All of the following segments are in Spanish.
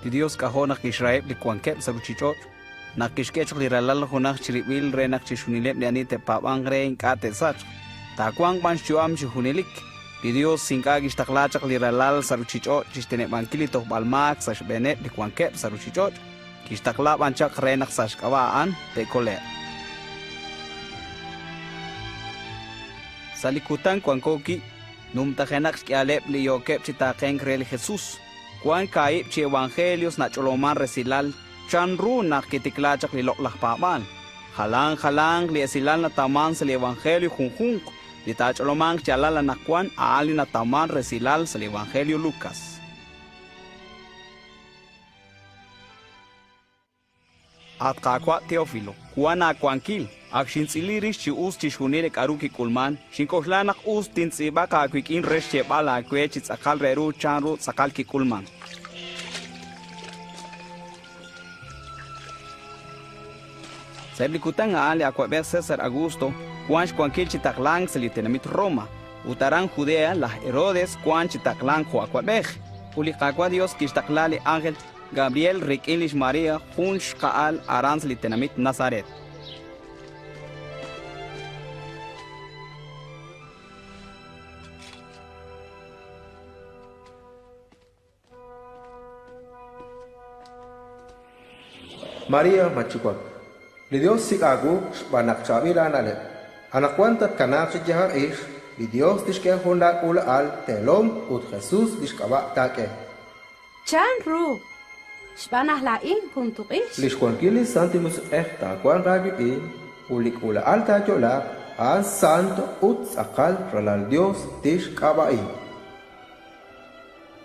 Dios kahona Israel li kwankep saruchichot. Nakishkech li ralal hunach chiribil renak chishunilep ni anite pabang rein kate sach. Takwang ban chuam chihunilik. Dios sinkag ishtaklachak li ralal saruchichot chishtene bankili tok balmak sash benet li kwankep saruchichot. Kishtaklap anchak renak sash kawaan te kole. Salikutan kwankoki numtajenak skialep li yokep chitaken kreli Jesús. Kwan kaib chi evangelios na choloman resilal chanru na kitiklachak li loklak paman. Halang li esilal na taman sa li evangelio junjung. Li ta choloman chalala na kwan aali na taman resilal sa li evangelio Lucas. At kakwa Teofilo, kwan na kwankil. Akshin silirish chi us chi shunire karuki kulman, shinkohlanak us tintsiba kakwikin resh chebala kwe chi tsakal reru chanru tsakal ki kulman. Seblikutan nga ali akwaber César Augusto, kwan kwankil chi taklang sa litenamit Roma, utaran Judea la Herodes kwan chi taklang ko akwaber. Uli kakwa Dios kishtaklali Ángel Gabriel Rikilish Maria hunsh kaal aran sa litenamit Nazaret. Maria machukwak. Li Dios sikagu banak chabira nale. Anak kuantat kanak sejahar ish. Li Dios dishke honda kula al telom ut Jesús dishkaba take. Chanru. Spanah lain puntuk ish. Lishkwankili santimus ta kwan ragipi. Ulik ula al tajola. An santo ut sakal ralal Dios dishkabai.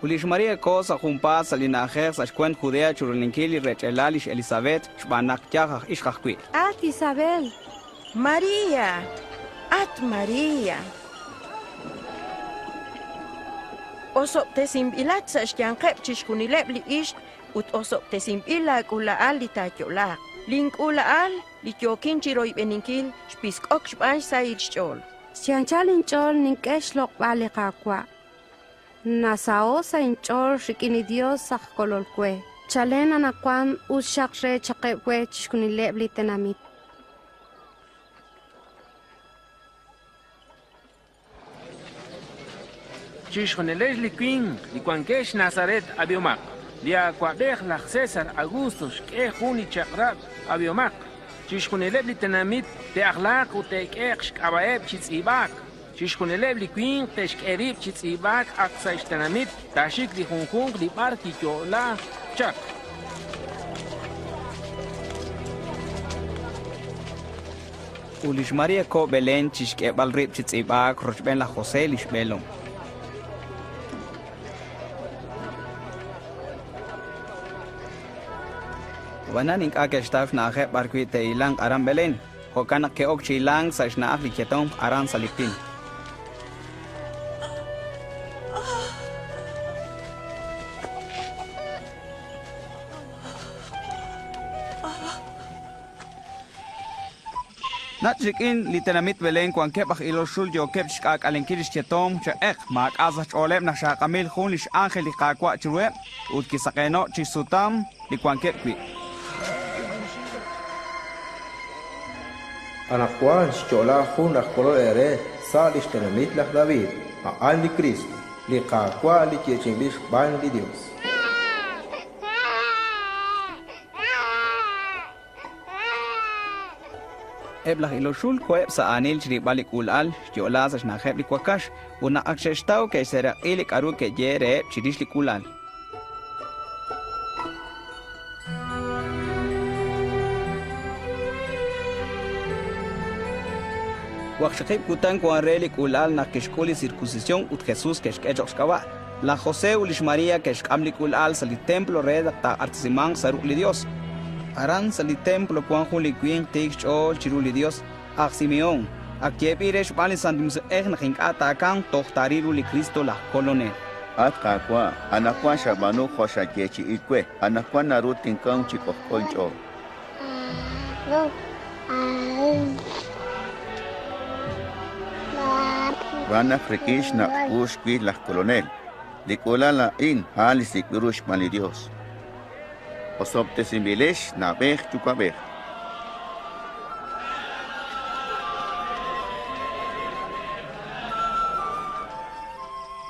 Ulish Maria cosa jumpa salinajer sa shkwen Judea churlinkili rechelalish Elizabeth shbanak yahach ishkakwi. At Isabel. Maria. At Maria. Osok tesimbilat sa Qeqchi shkunilep li ish ut osok tesimbilak ulaal li takyolak. Link ulaal li kyokin chiroy beninkil shpiskok shban sa ichchol. Sianchalin chol ninkesh lok bali kakwa. Nasao sa inchor shikini Dios sa kololkwe. Chalena na kwan ushakre chakepwe chkunilep li tenamit. Chishkonelej li queen, li kwankesh Nazaret abiomak. Li akwabej la César Augustus ke juni chakrat abiomak. Chishkonelep li tenamit te akhlaq u te keksh kabaeb chitzibak. Chishkonelep li queen teshkerib chitzibak aksa ishtenamit tashik li junjung li barki kyola chak. Ulish Maria ko Belén chishkebal rib chitzibak rochben la José lish belom. Wanan ink akeshtaf na akhe barkwi te ilang aram Belén. Hokanak ke Qeqchi ilang sa ishnaak li ketom aran salipin. Natjikin litenamit Belén kwankep ak iloshul yokep shkak alenkilish ketom cha mak azach olem na shakamil khunish Ángel li kakwa chruwe ut kisakeno chisutam li kwankep kwi. Anak kuan chola hundak kolo ere salish tenamit lah David. Aan li Cristo. Li kakwa li kiechimbish ban li Dios. Eblah iloshul koeb sa anil chri balik ulal yola sa shnaheb li kwakash una aksheshtao ke sera ilik aru ke yere chirish li kulal. Wakshakib kutan kwa relik ulal na keshkuli circuncisión ut Jesús keshkechokshkawa. La José ulish Maria keshkamlik ulal sa li templo redak ta artisimang saruk li Dios. Aran sa li templo kuan huli kwing teikch ol chiruli Dios ak Simeon ak yepiresh bali sandimus na kinkata kang tohtariru li Cristo la colonel. At kakwa anakwa shabanu khosha Qeqchi ikwe anakwa narutin kang chiko koncho. Wana frikish na ushkwi la colonel. Likola la in halis ikrush mali Dios. Osop tesimbilesh na bej chukabej.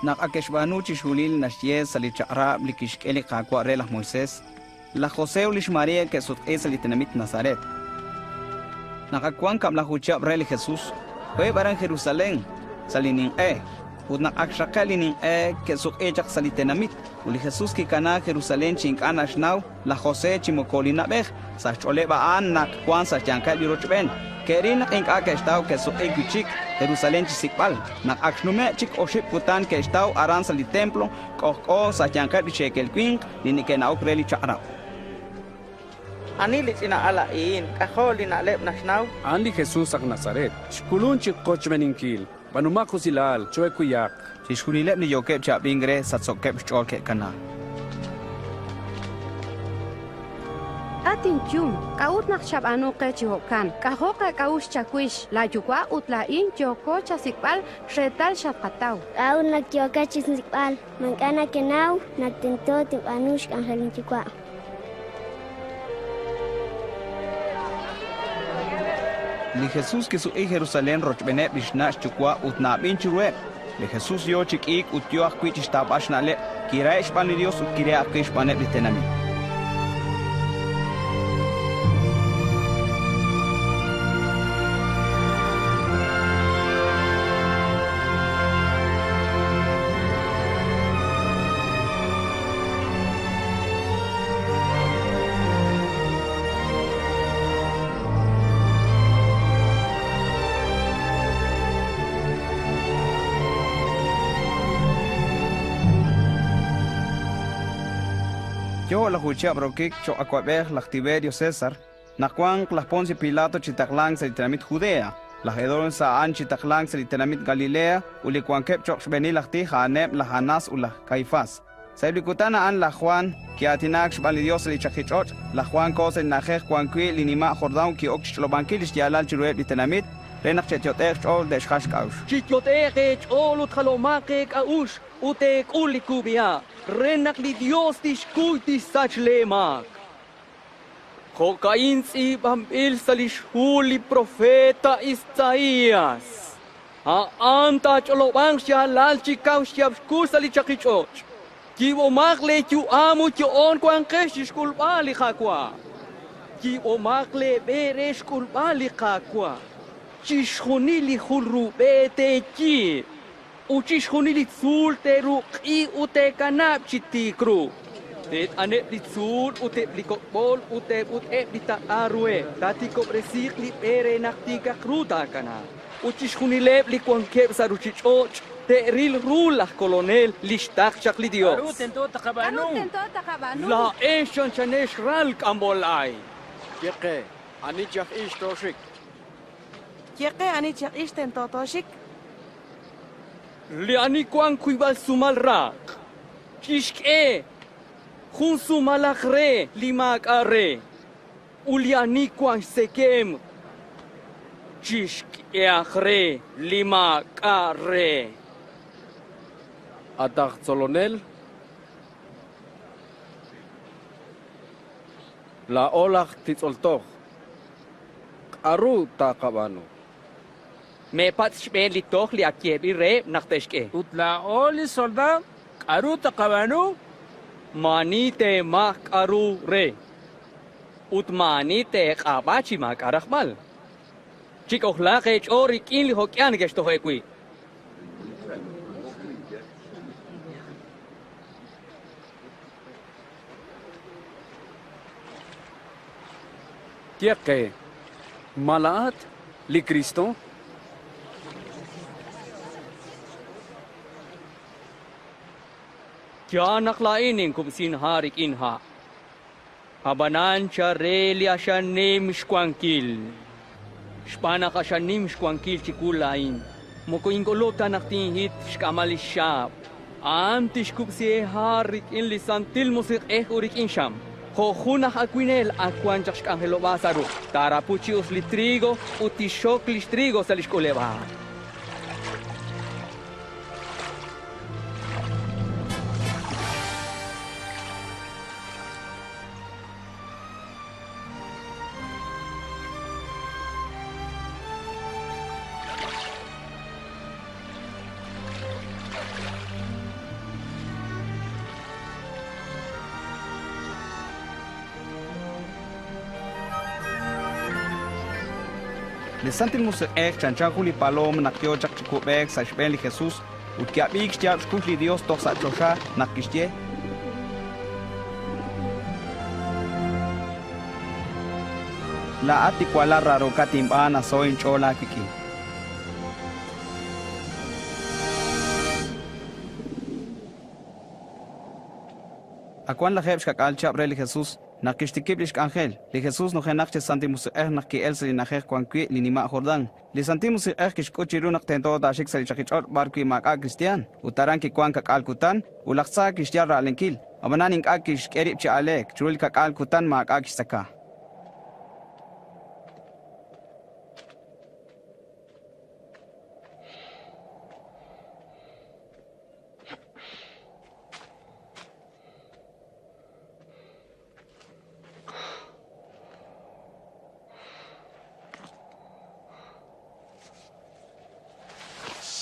Nakakeshbanu chishulil nashye salichara blikishkeli kakwa relah Moisés. La José ulish María que sut esalitenamit Nazaret. Nakakwan kam la huchab rel Jesús. Fue baran Jerusalén. Salinin Udnak akshakalinin que sut echak salitenamit. Uli Jesús ki kana Jerusalén chinkan ashnaw. La José chimokolina bej. Sa choleba an nak kwan sa chankal birochben. Kerin ink akestaw que sut Qeqchi Jerusalén chisikbal. Nak akshnume chik oship putan que estaw aran sali templo. Koko sa chankal bichekel queen. Linikena okreli charaw. Ani lit ina alain, kahol ina lep nasnaw. Andi Jesús ak Nazaret. Shkulun chik kochmeninkil. Banumako silal, choy kuyak. Chishkulilep ni yokep chap bingre satsokep cholke kana. Atin chum, kaut nak chap anu Qeqchi hokan. Kahoka kaush chakwish, la yukwa utlain yoko chasikbal, retal chapataw. Kaut nak yoka chisikbal, mankana kenaw, nak tento tip anush angelin chikwa. Li Jesús que su Jerusalén rochbene bishnash chukwa utnabin churwe. Li Jesús yo chikik utyo akwich tabashnale. Kira ishpan Dios utkire akish panet litenami. Yo la juchia brokik cho aquaber la Tiberio César, naquan la Poncio Pilato chitaklang sa litenamit Judea, la hedon sa an chitaklang sa litenamit Galilea, ulikwan kep chok shbeni lakti hanep la Hanas ula Caifás. Sa iblikutana an la Juan, ki atinak shbali Dios li chakichot, la Juan kosa nakek kwankwi linima Jordan ki ok shlobankilish yalal chirueb litenamit, renak chetyotek chol de shkashkaush. Chityotek chol utkalomakek aush, utek ulikubia. Renak li Dios tishkuitis sachlemak. Kokains ibambil salishuli profeta Isaías. Anta cholobang siya lalchikaw siya skul salichakichoch. Kiwo makle yu amu yu on kwang kesh kulbali kakwa. Kiwo makle beresh kulbali kakwa. Chishunili hulrubete ki. Uchishunili tzul teru I ute kanap chitikru. Tet anep li tzul ute plikokbol ute lita arwe. Tati kopresik li pere naktika kruta kana. Uchishunilep li kwankep saruchichoch. Te ril rulah kolonel lishtak chak li Dios. Tento takabanu. La eshan chanesh ral kambolay. Qeqchi, ani chak ish toshik. Qeqchi ani chak ish tento toshik. Liani kwang kuibal sumal rak. Kishke. Hun sumalak re limak are. Uliani kwang sekem. Kishke akre limak are. Atak solonel. La olak titzoltoch. Aru takabano. Me pat shben li toch li akiebi re nakteshke. Utla oli soldat, aru takabanu. Mani te mak aru re. Utmani te kabachi mak arakmal. Chikoh la kech ori kin li hokyan gesto hekwi. Qeqchi, malaat li Cristo. Kya naklainin kum sin harik inha. Habanan chareli ashanim shkwankil. Shpanak ashanim shkwankil chikulain. Moko ingolota naktin hit shkamali shab. Antish kupsi harik in lisantil musik urik insham. Hohunah akwinel akwanchak shkangelo basaru. Tarapuchi usli trigo utishok lis trigo salishkoleba. Le santil musik chanchan juli palom nakyo chak chikubek sa shben li Jesús utkiabik shtiab shkuli Dios tok sa chosha nakishtie. La ati kwala raro katimbana soin chola kiki. Akuan la hebsh kakal chabre li Jesús nakishtikiblish ángel li Jesús no genakche santimus nakki elsi najer kwankwi linima Jordán li santimus kishkochiru naktento da shik sali chakichor barkwi maka Cristian utaran ki kwan kakal kutan ulaksa kishtiar alenkil abananing akish kerib chi alek chul kakal kutan maka kisaka.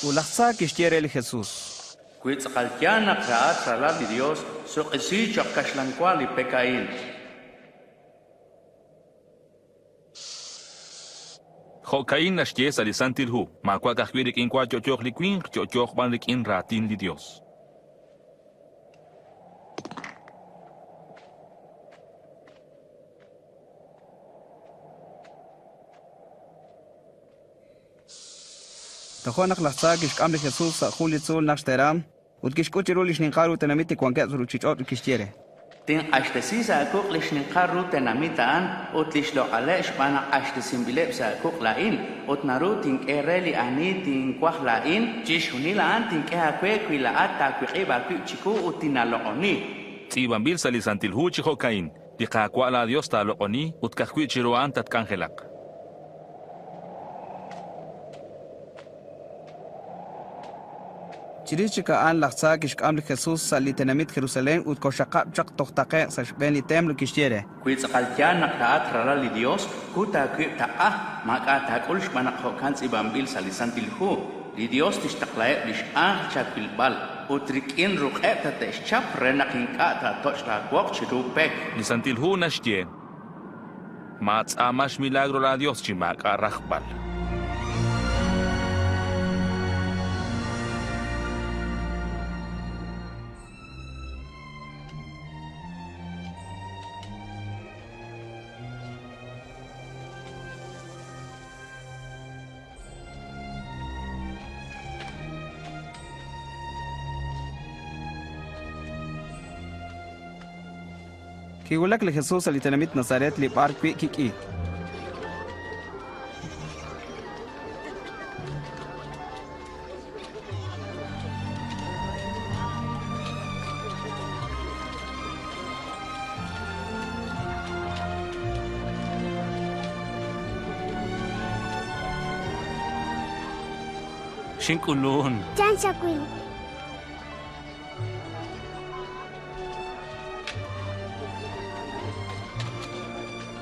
Ulaksa kishtiere el Jesús. Cuitzaltiana kraat sala de Dios, so esi chakashlankwali pekain. Hokain nashties alisantilhu, makwa kahwirik in kwa chochoch liquin, chochoch banlik in ratin de Dios. Tajuanak lahtzak ishkam li Jesús sa julitzul naksteram utkishkuchiru lishninkaru tenamiti kwanketzuru chichot kishtiere. Tin ashtesi sa kuk lishninkaru tenamitaan utlishlo ale shbana ashtesim bileb sa kuk lain utnaru tin kereli ani tin kwah lain chishuni laan tin kehakwe kwilaat ta kwiqiba kwichiku utinalooni. Tzibambil salisantilhu chihokain, tikakwa la Dios ta looni utkahkwichiruan tatkangelak. Chirichika an lahtzak ishkam li Jesús sali tenamit Jerusalén utkoshakab chak tohtake sa shben li tem lo kishtiere. Cuitzaltian naktaat rara li Dios kuta kwiptaah makata kulsh manakhokan tzibambil salisantilhu li Dios tishtaklae lish chakwilbal utrikin ruqeta teshchap renakinkata toshla kwok chirupek. Lisantilhu nashtie. Mats amash milagro la Dios chimak arrahbal. Kigulak li Jesús ali tenamit Nazaret li barkwi Qeqchi. Shinkulun. Jan Shakwin.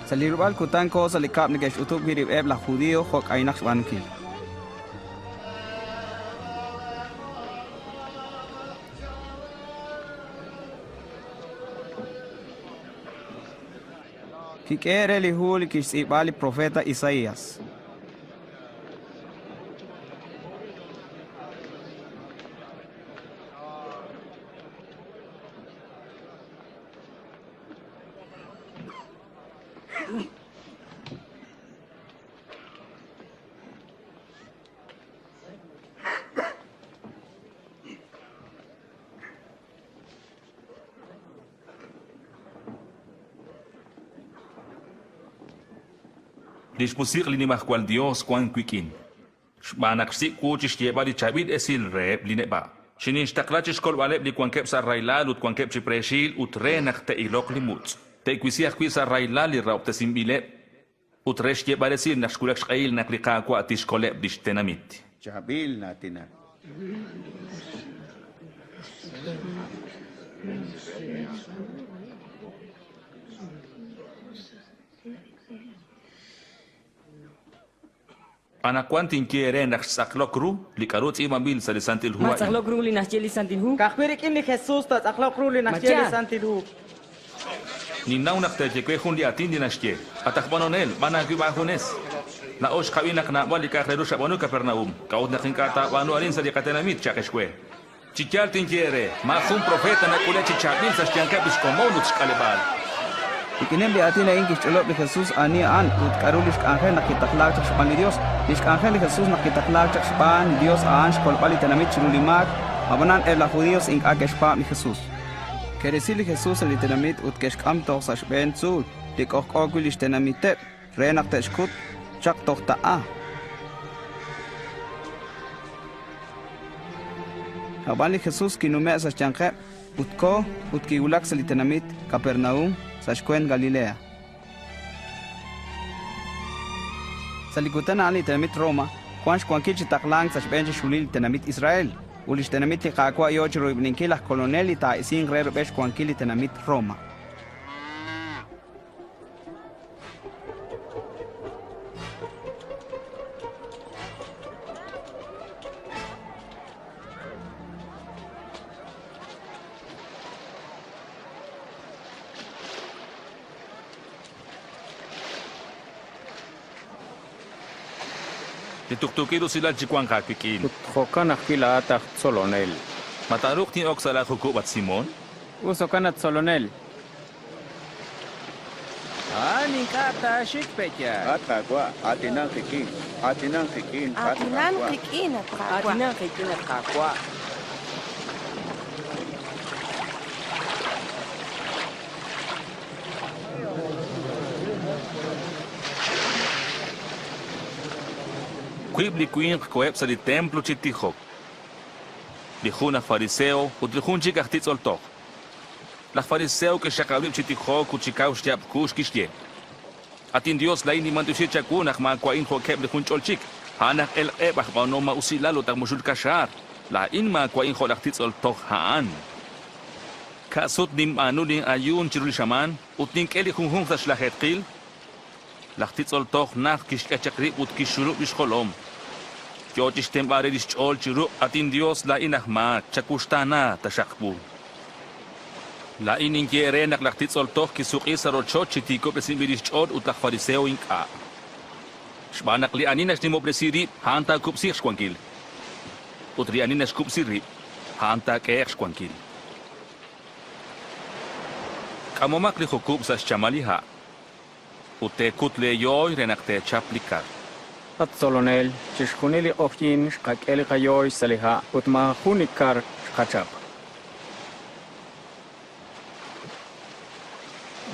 Salirubal kutan ko salikap ni gesh utuk birib eb la judío hok ainak bankil. Kikere li hul kish ibali profeta Isaías. Dispusir linimah kwal Dios kwan kwikin. Shbanak si kuchish yeba di chabid esil rep lineba. Shinin shtaklachish kol waleb li kwan kep sa railal ut kwan kep si preshil ut renak te ilok limut. Te kwisiak kwisa railal li raup te simbileb. Ut resh yeba esil nakshkulak shkail naklika kwa atish koleb dish tenamit. Chabil natina. Anak kwantin kiere naksaklokru likarut imabil sa lisantilhu. Matsaklokru li nasje lisantilhu. Kakbirikin li Jesús tatsaklokru li nasje lisantilhu. Ninaw naktajekwe hun li atin dinashje. Atakbanonel, banagwi bahunes. Na osh kawina kana wali ka khreru shabanu Capernaum. Kaud na kinkata wanu alin sa dikatenamit chakeshkwe. Chichal tinjere, ma khum profeta na kule chichabil sa stianka biskomonut skalebal. Ikinem beatina ingish cholop de Jesús ania an ut karulish ángel nakitaklak chakpan Dios. Lish ángel de Jesús nakitaklak chakpan Dios an shkolpali tenamit chululimak. Abanan el la judíos in akeshpa mi Jesús. Keresili Jesús el tenamit ut keshkam to sa shben zul. Dik ok okulish tenamite renak teshkut chak tohta a. Habali Jesús kinume sa chanke utko utkiulak sa tenamit Capernaum sa shkwen Galilea. Sa likutan ali tenamit Roma, kwansh kwankil chitaklang sa shben shulil tenamit Israel. Ulish tenamit li kakwa yochiro ibninkilah koloneli ta isin rer besh kwankili tenamit Roma. Tituktukiru sila jikwan kakikin. Tuthokan akila atak solonel. Mataruk tin oksala hukubat Simon. Usokan at solonel. Ani kata shikpecha. Atagwa, atinang kikin. Atinang kikin. Atinang kikin at kakwa. Atinang kikin at kakwa. Quibli queen coep sa di templo chitihok. Lihun na fariseo, utlihun chikak titzoltok. La fariseo que shakablim chitihok uchikaw shtiap kush kishye. Atin Dios la ini mantushir chakunak ma kwain hokep lihun cholchik. Hanak el ebah bano ma usilalo tak mushul kashar. La in ma kwain holak titzoltok haan. Kasut nim anu ning ayun chirul shaman, utning eli hunhung sa shlahet qil. Lak titzoltok nak kishkachakri ut kishuru bishkolom. Yotish tembare chol chiru atin Dios la inahma chakustana tashakbu. La inin quiere nak laktits oltoch kisuki sa rochot chitiko pesin bidis chod utlak fariseo inka. Shbanak li aninas ni mo presiri hanta kupsir shkwankil. Utri aninas kupsiri hanta keer shkwankil. Kamomak li hukup sa shamaliha. Ute kutle yoy renakte chaplikar. At solonel, chishkunili ofyin shkakeli kayoy saliha utma hunikar shkachap.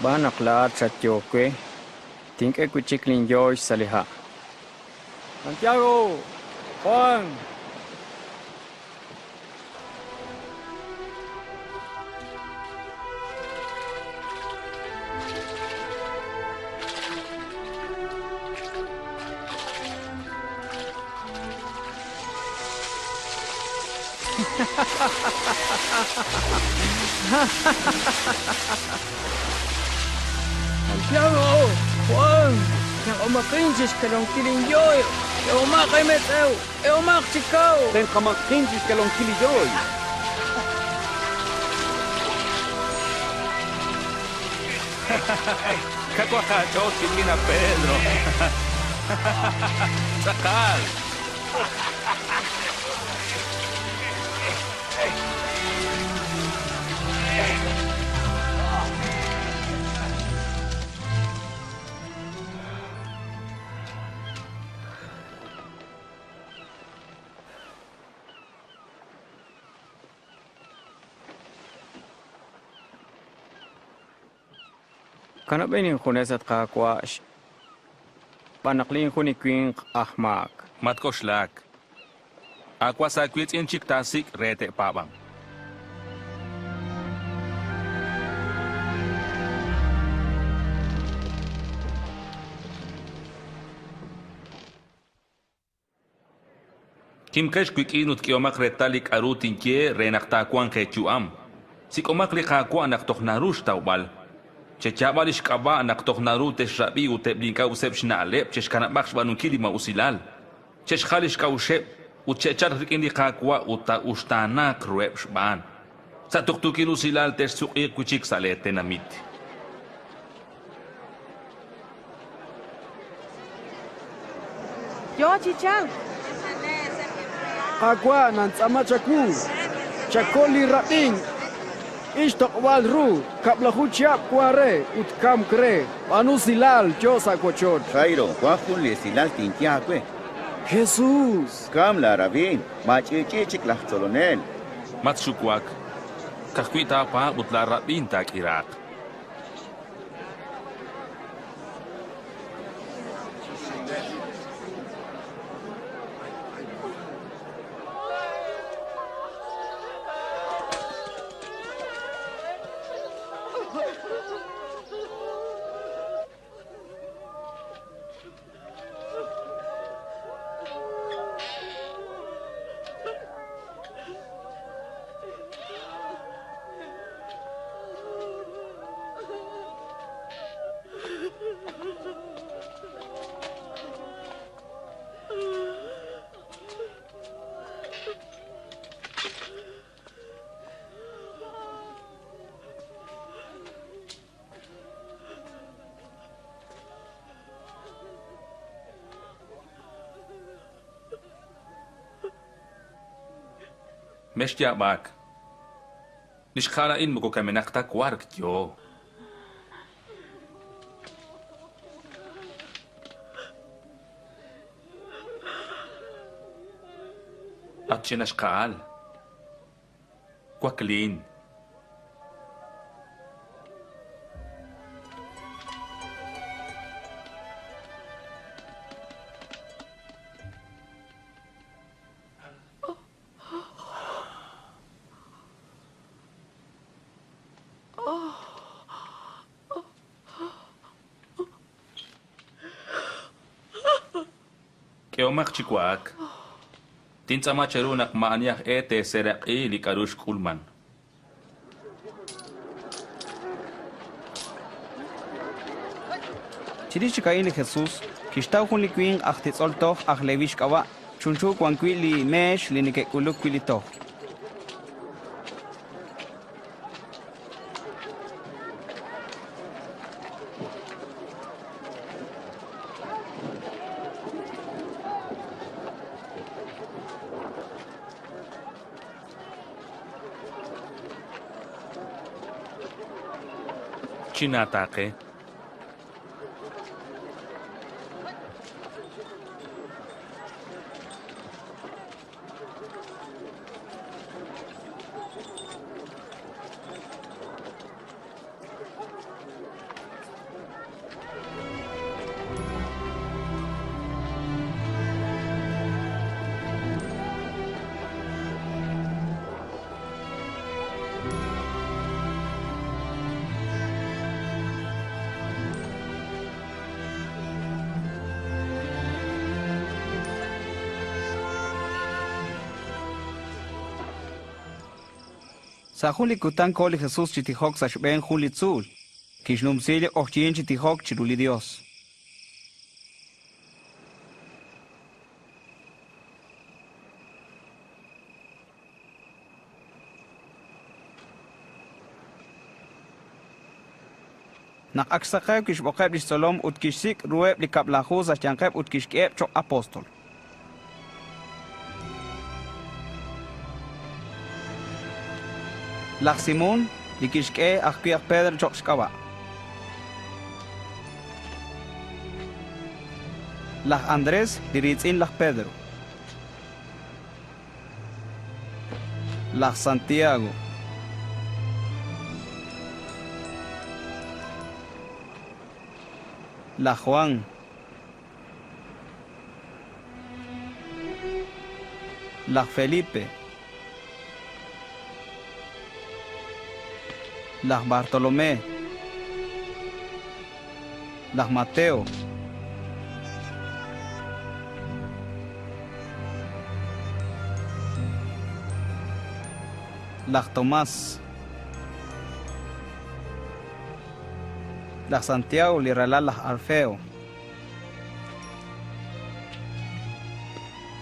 Banakla chatyokwe, tinke kuchiklin yoy saliha. Santiago, Juan. Santiago, Juan, yang omakrinchis kalong kilinyoy, yang omakay meteo, yang omak chikaw. Ten kamakrinchis kalong kilinyoy. Kakwakachot kikina Pedro. Sakal. Kana benin khunesat kakwash. Panaklin khunikwing ahmak. Matkoslak. Aqua sa kwits in chiktasik rete pabang. Kim kesh kwik inut kiomak retalik arutin kie renaktakuan kechuam. Sikomak likakwa naktok narush taubal. Chechabalish kaba naktok narute shrabi uteblinka usep shnalep cheshkanabaksh banunkili ma usilal. Cheshkhalish kaushep uchechar rikindi kakwa uta ustana kruep shban. Sa tuktukin usilal tesuki kuchik salete namit. Yo chichang. Agua nantsama chaku. Chakoli rating. Ishtok walru. Kaplahu chiap kuare. Utkam kre. Anu silal josa kochot. Jairo, guajun le silal tintiakwe. Jesús. Kam la rabin. Machichik la tolonel. Matsukwak. Kakwita pa utla rabin tak Irak. Meshtia bak. Nishkara in muko kamenakta kwark yo. Atchinashkal. Kwaklin. Keomak chikwak. Tinsama cherunak maanyak ete seraki li karush kulman. Chirichikain Jesús, Kistau hun liquin achtitsoltoch achlevish kawa, chunchu kwankwili mesh linikekuluk kwilitoch. Chinatake. Sa juli kutan koli Jesús chitihok sa shben juli tzul. Kishnum sili ochien chitihok chiruli Dios. Nak aksakay kishbokeb lisolom utkishsik rueb likablahuz ashyankeb utkishkeb chok apostol. Lach Simon, likishke akpiak Pedro chokskawa. Lach Andrés, diritzin lach Pedro. Lach Santiago. Lach Juan. Lach Felipe. Lach Bartolomé, Lach Mateo, Lach Tomás, Lach Santiago, Liralal Lach Alfeo,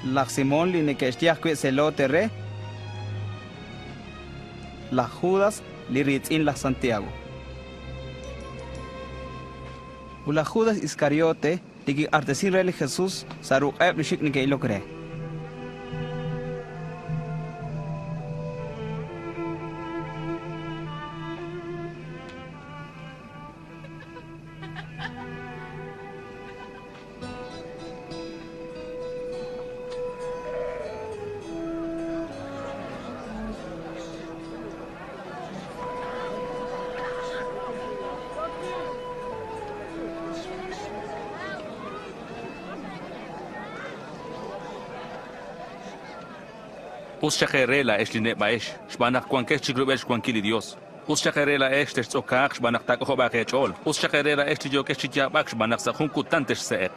Lach Simón, Linikestiach Cuezelote Re, Lach Judas, Liritzin la Santiago. Ula Judas Iscariote, Tiki artesir reli Jesús saru lishik ni que lo cree. Us shakerela es line baesh, shbanak kwankesh chigrubesh kwankili Dios. Us shakerela es tesokak shbanak takoba kechol. Us shakerela es tijokesh chijabak shbanak sakhun kutantesh seek.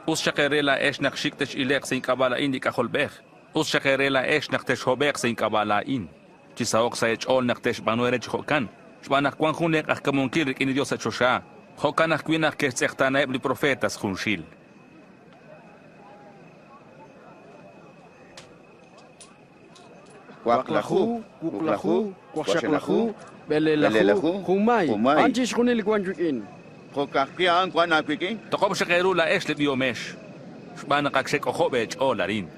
Us shakerela es nakshiktesh ilek sin kabala in dikholbech. Us shakerela es naktesh hobek sin kabala in. Chisaok saech ol naktesh banuere chhokan. Shbanak kwanhunek akamunkil in Dios achosha. Hokanak kwinak kechtana ibli profetas khunshil. Waklahu, Kuklahu, Kwashaklahu, Belelahu, Humai, Antis Hunil Guanjuin. Hokakian, Guanapikin, Tokob Shakerula Esle Biomesh, Spanakak Ohobech o Larin.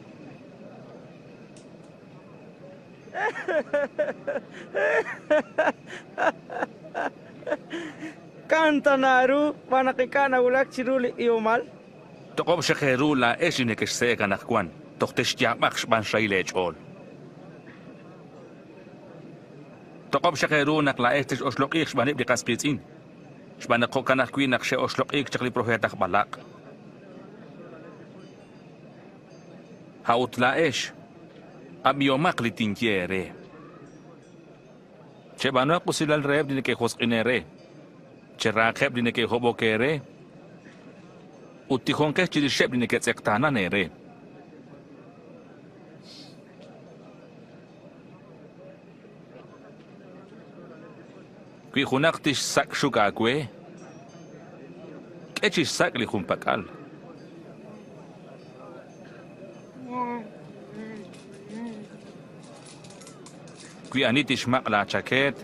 Cantanaru, Panakikana Ulak Chiruli Iomal. Tokob Shakerula Esinekesh Sekanakwan, Tochteshtiamak Ban Shailech all. Tokob shakerunak la estes osloqik shbanib di qasqitin. Shbana qokanak kwinak she osloqik chakli profetak balak. Haut la esh abiomak li tinkiere. Chebana qusilal reb di ke khosqinere. Cheraqeb di ke hobokere. Utihon ke chidi sheb di ke tsektana nere. Kui hunaktish sak shukakwe, Qeqchi sak li humpakal. Kui anitish makla chaket,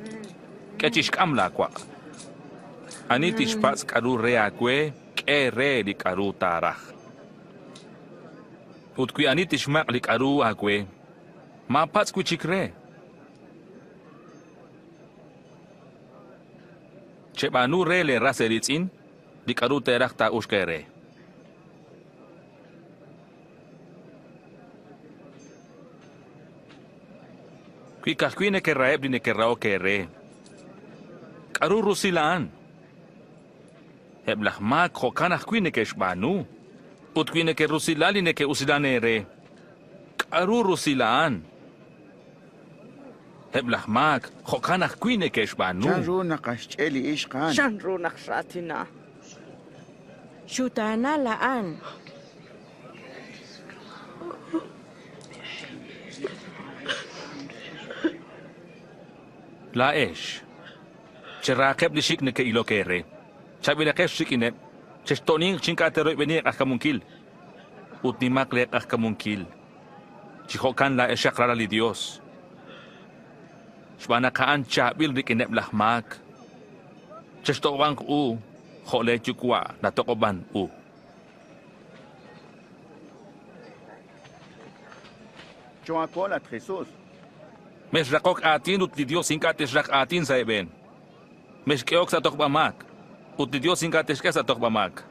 Qeqchi kamla kwa. Anitish pats karu reakwe, re li karu tarach. Ut kui anitish makli karu akwe, ma pats kuchikre. Chebanu rele raseritzin, di karu terakta ushkere. Kui kahkwine ke raeb di ne ke rao kere. Karu rusilaan. Heblah mak khokanah kwine ke shbanu. Ut kwine ke rusilali ne ke usilanere. Karu rusilaan. Heblah mak khokanah kwine ke shbanu. Janru nakashcheli ishkan. Janru nakshatina. Shutana laan. La esh. Cherakeb di shik ne ke ilokere. Chabila ke shikine. Chestoning chinkatero ibeni akamunkil. Ut nimak le akamunkil. Chikhokan la eshakrara li Dios. Shbana kaan chabil rikinep lahmak. Chestowang u. Khole chukwa na tokoban u. Choakolat Jesús. Mes rakok atin ut li Dios inkates rak atin sa eben. Mes keok sa tokbamak. Ut li Dios inkates ke sa tokbamak.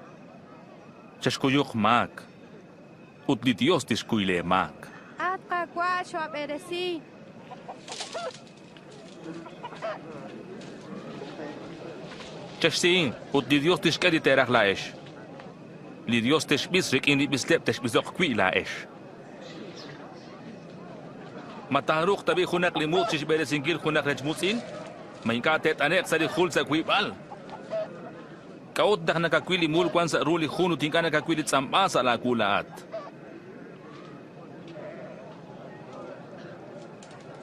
Cheskuyuk mak. Ut li Dios tiskuyle mak. At kakwa shwab eresi. Chestin, ut li Dios tiskedi terak la esh. Li Dios tishbis rik in li bislep tishbisok kwi la esh. Mataruk tabi khunak limut shish bere singil khunak rejmusin. Mainkatet anek sa li khul sa kwi bal. Kaut dak nakakwili mul kwan sa ruli khunu tingkana kakwili tsamba sa la kulaat.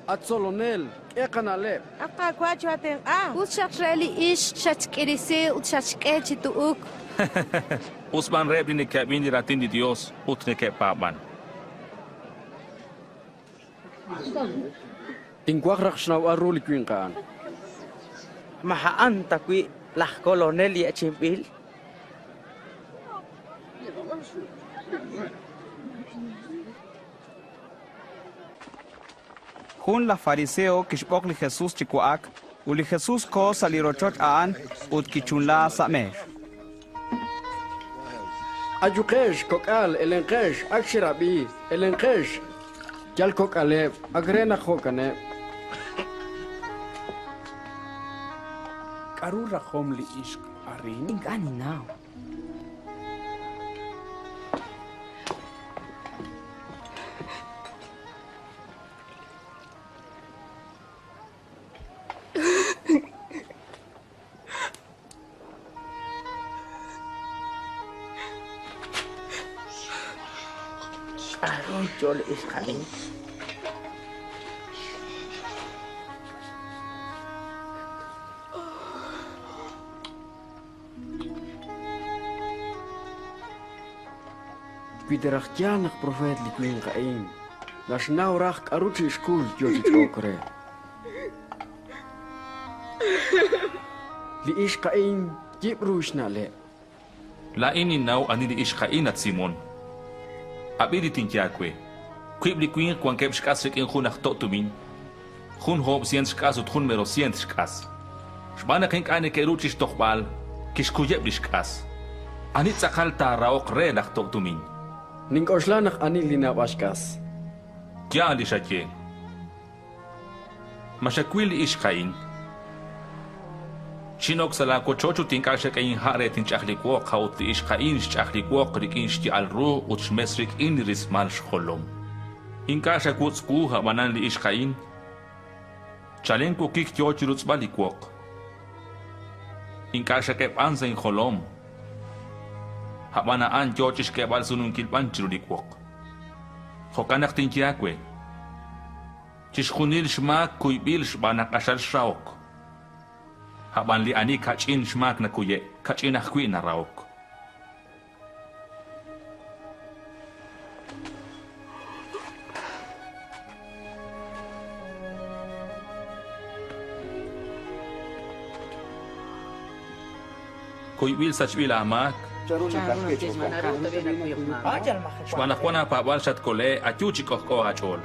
At solonel, ekanale. Akka kwa chuaten a. Ushaksheli ish shachkirisi utshachkechi tuuk. Usman rebli ne kabini ratin di Dios utne ke paban. Tingkwak raksnaw aruli kwinkaan. Mahaan takwi lah kolonel ya chimpil. Jun la fariseo kishbok li Jesús chikuak, u li Jesús ko salirochot aan, ut kichunla samer. Ayukesh kokal elenkesh akshirabi elenkesh jal kokale agrena kokane Karura hom li ishq arin. Ingani now. Jol is kali. Biderach janak profet likwin kain. Las nou rach aruchi school joji chokre. Li ish kain jib rush na le. La ini nau ani li ish kain at Simon. Abidi tinkiakwe. Kwib li kwin kwan kep shkas in khun achto tumin. Khun hob sien shkas ut khun mero sien shkas. Shbana kink eine keruchi stochbal. Kishkujeb li shkas. Ani tsakal ta raok re nachto tumin. Ning oslanach ani lina bashkas. Ja li shakye. Mashakwil ish kain. Shinok sala ko chochu tinkal shakain hare tinchakli ko khawt li ish kain shachli ko krikin shti al ru ut shmesrik in rismal shkolom. Inka shakut sku habanan li ish kain. Chalen ko kik chochu rutsbali ko. Inka shakep anza in kholom. Habana an chochish ke bal sunun kilpan chirudi ko. Khokanak tinkiakwe. Chishkhunil shmak kuibil shbanak ashal shaok. Haban li ani kachin shmak na kuye, kachin akhwi na raok. Kuibil sachbil amak. Shbanak wana pa bal shat kole achuchi kohko achol.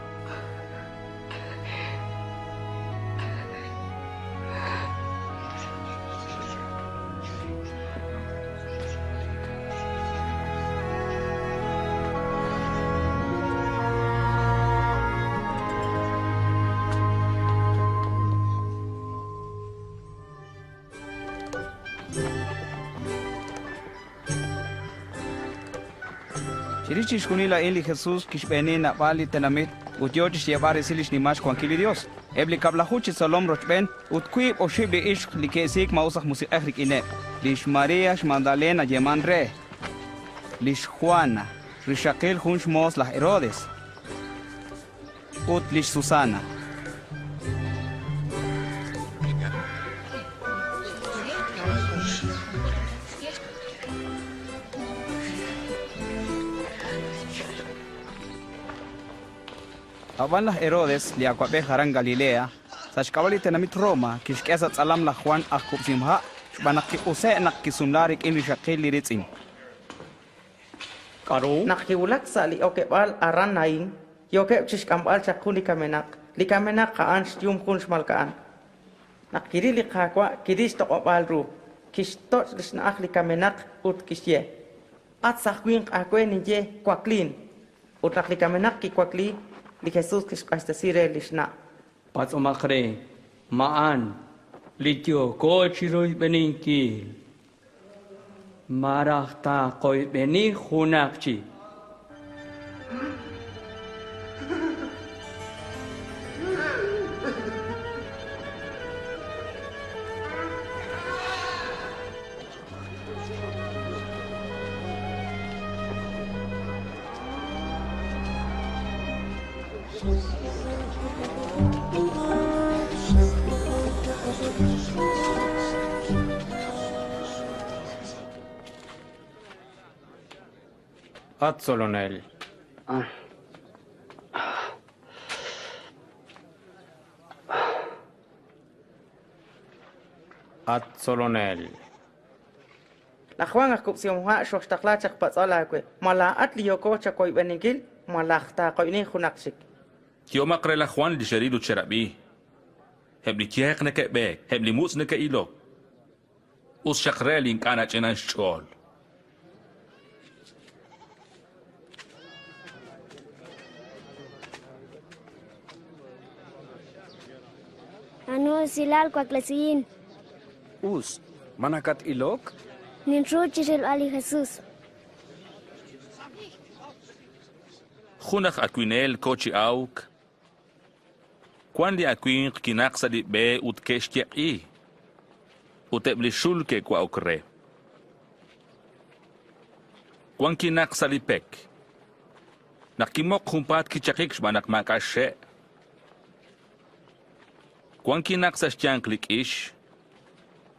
Chirichis kunila ili Jesús kishbeni na bali tenamit utyochish yebare silish nimash kwankili Dios. Ebli kablahuchi salom rochben utkui oshibli ishq likesik mausach musik ehrik ine. Lish Maria Magdalena yeman re. Lish Juana. Rishakil hunch mos la Herodes. Ut lish Susana. Aban la Herodes li akwabe haran Galilea, sashkawali tenamit Roma, kishkesa tsalam la Juan akupsimha, shbanaki use nakisumlarik in lishakil liritzin. Karo? Nakiulak sa li okebal aran naing, yokeb chishkambal chakuli kamenak, li kamenak kaan shtiyum kun shmalkaan. Nakiri li kakwa kiris tokobal ru, kishtot lishnaak li kamenak ut kishye. At sakwing akwe nije kwaklin, ut nak li kamenak ki kwakli, li Jesús kishkastasire lishna. Pats omakre maan lityo ko chiroy beninkil. Marachta koy beni khunakchi. At Solonel. At Solonel. Lakhwang akop siomha shos takla chak patsala kwe. Mala at liyoko chakoy beningil malakta koy ni khunaksik. Kiomak rela Juan li sherilu cherabi. Hebli kiek na kebek, hebli mus na kailok. Us shakreli inkana chenan shol. Ano silal kwa klasiin. Us, manakat ilok? Ninro chisel ali Jesús. Khunakh akwinel kochi auk. Kwandi akwin kinaksa di be ut Qeqchi. Utebli shulke kwa ukre. Kwan kinaksa li pek. Nakimok humpat kichakik shbanak makashe. Kwan kinaksa shtiank likish.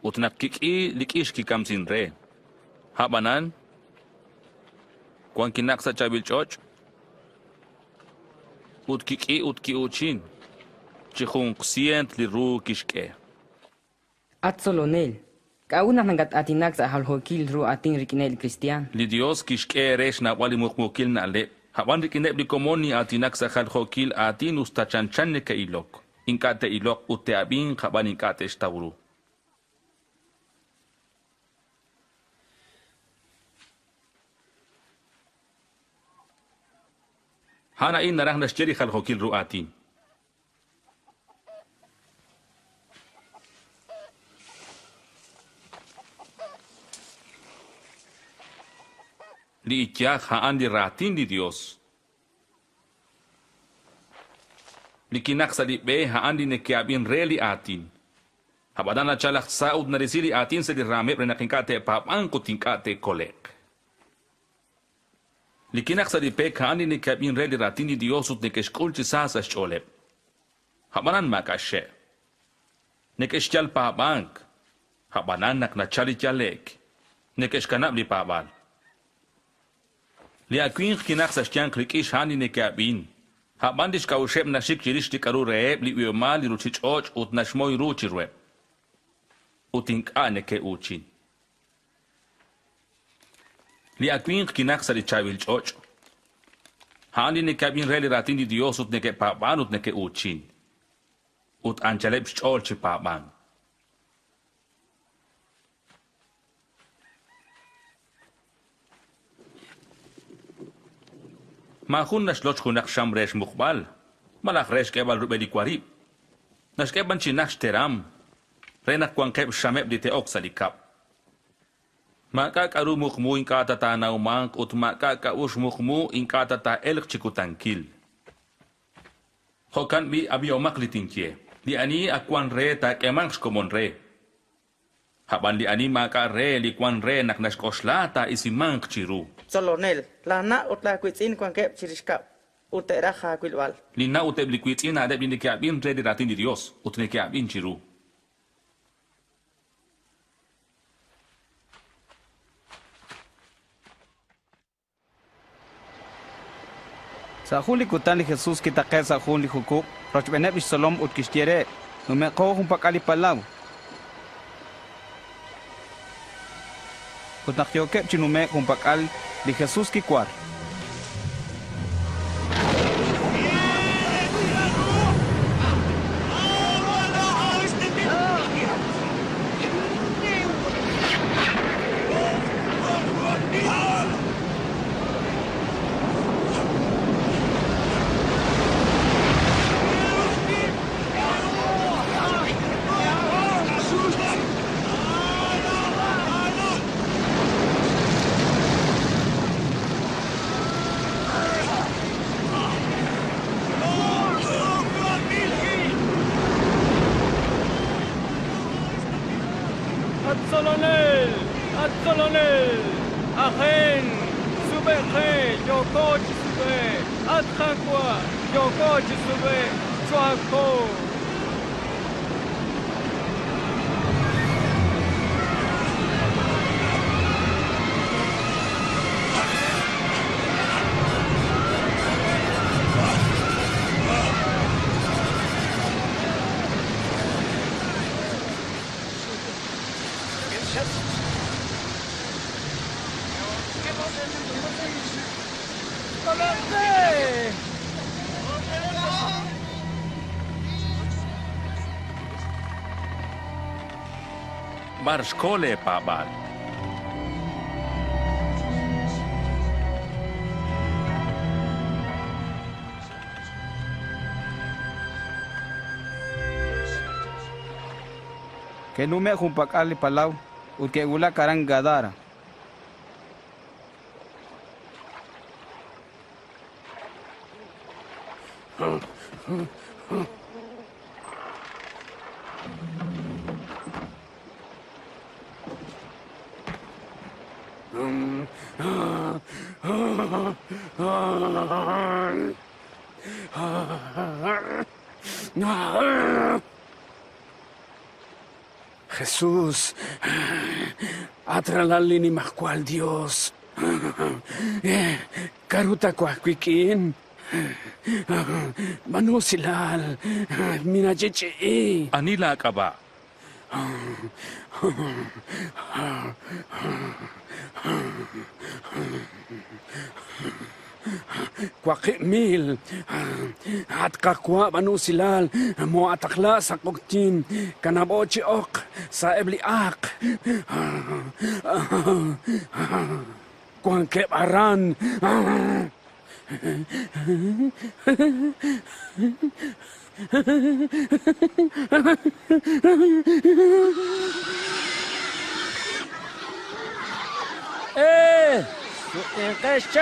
Ut nakiki likish kikamsin re. Habanan. Kwan kinaksa chabil choch. Utkiki utkiuchin. Chihung sient li ru kishke. At solonel. Kauna nangat atinak sa halhokil ru ating rikinel Christian. Li Dios kishke resh na wali mukmukil na ale. Hawan rikinep li komoni atinak sa halhokil atin ustachanchan ne ka ilok. Inkate ilok uteabing kaban inkate shtawru. Hana in narang nasjeri halhokil ru atin. Li ikiak haan di ratin di Dios. Li kinak sa di be haan di nekiabin re li atin. Habadan na chalak saud na resili atin sa di rame pre nakinkate papang kutingkate kolek. Li kinak sa di pe haan di nekiabin re li ratin di Dios ut nekeshkulchi sa cholep. Habanan makashe. Nekeshchal papang. Habanan nak na chali chalek. Nekeshkanap li papal. Li akwin kinak sa siyang klikish hani ne kabin. Habandish ka ushep na shik chirish di karu reeb li uyoma li ruchich och ut nashmoy ruchi rweb. Utink ne ke uchin. Li akwin kinak sa di chawil och. Hani ne kabin re li ratin di Dios ut ne ke paban ut ne ke uchin. Ut anchaleb shol chi paban. Ma khun nashloch khunak sham resh muqbal. Malak resh kebal rubeli kwarib. Nash keban chinaksh teram. Renak kwang keb shameb di teok salikap. Maka karu muqmu inkata ta naumang ut maka ka ush muqmu inkata ta elk chikutankil. Hokan bi abiomak litinkie. Li ani akwan re ta kemangsh komon re. Haban li ani maka re li kwan re nak nashkoshla ta isimang chiru. Solonel, lana utla kuitin kwan kep chirishkap. Utera ha kwilwal. Lina uteb li kuitin adeb li nekiabin re di ratin di Dios. Ut nekiabin chiru. Sa huli kutan li Jesús kitaqe sa huli hukuk. Rochbeneb isolom ut kishtiere. Numeko humpakali palaw. Kutakyo Qeqchi nume humpakal li Jesús kikwar. Solonel, ajen, sube je, yo coche sube, atjaqua, yo coche sube, chuaco. Bar škole pa bal. Que no me jumpak ali palau, que gula karang gadara. Jesús, atralali ni mahkual Dios. Karuta kuakikin. Manusilal, minajeche. Anila ka ba? Kwakimil at kakwa manusilal mo atakla sa koktin kanabochi ok sa ebliak kwan kebaran Qeqchi,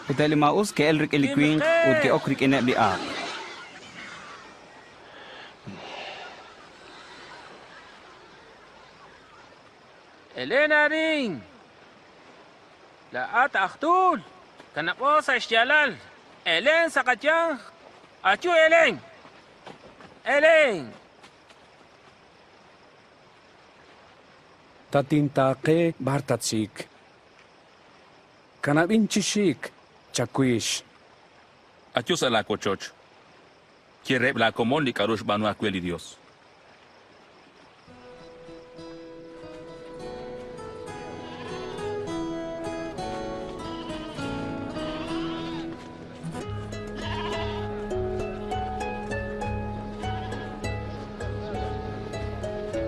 Utali maus ke elrik eliquing ut ke okrik ene bi a. Elena ring. Laat aktul. Kanako sa istyalal. Elen sa katyang. Atyo Elen. Elen. Tatintake bartatsik. Kanabinchishik chakwish. Atyo sa lako choch. Kirep la komon li karush banu akweli Dios.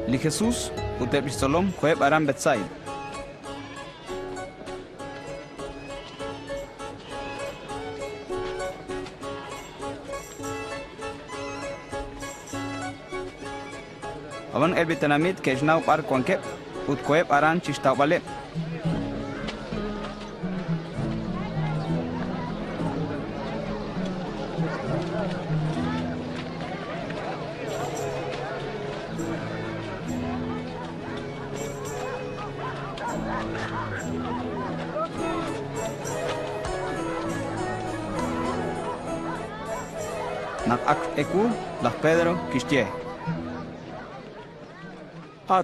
Li Jesús utep istolom kueb aram Betsaid. Awan elbitanamit kejnau par kwankep ut kueb aran chistau bale. Nak ak eku lah Pedro Qeqchi.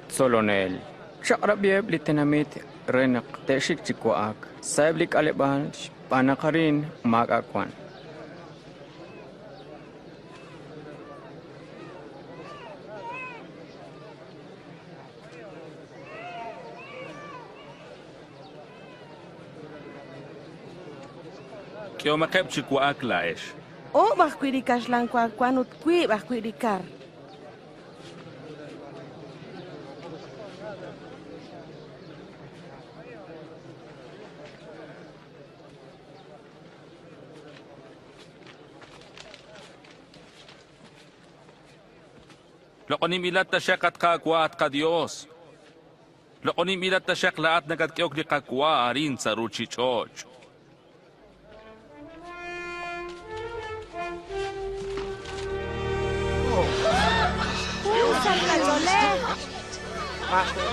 Solonel. Shakrabiyeb litinamit renak teshik chikwaak. Saiblik aleban panakarin magakwan. Kyo makep chikwa aklaish. O bakwirikas lang kwanut kwi bakwirikar. Lokonim ilat ta siya kat kakwa at ka Diyos. Lokonim ilat ta siya laat nagat kiyok di kakwa arin sa ruchi choch.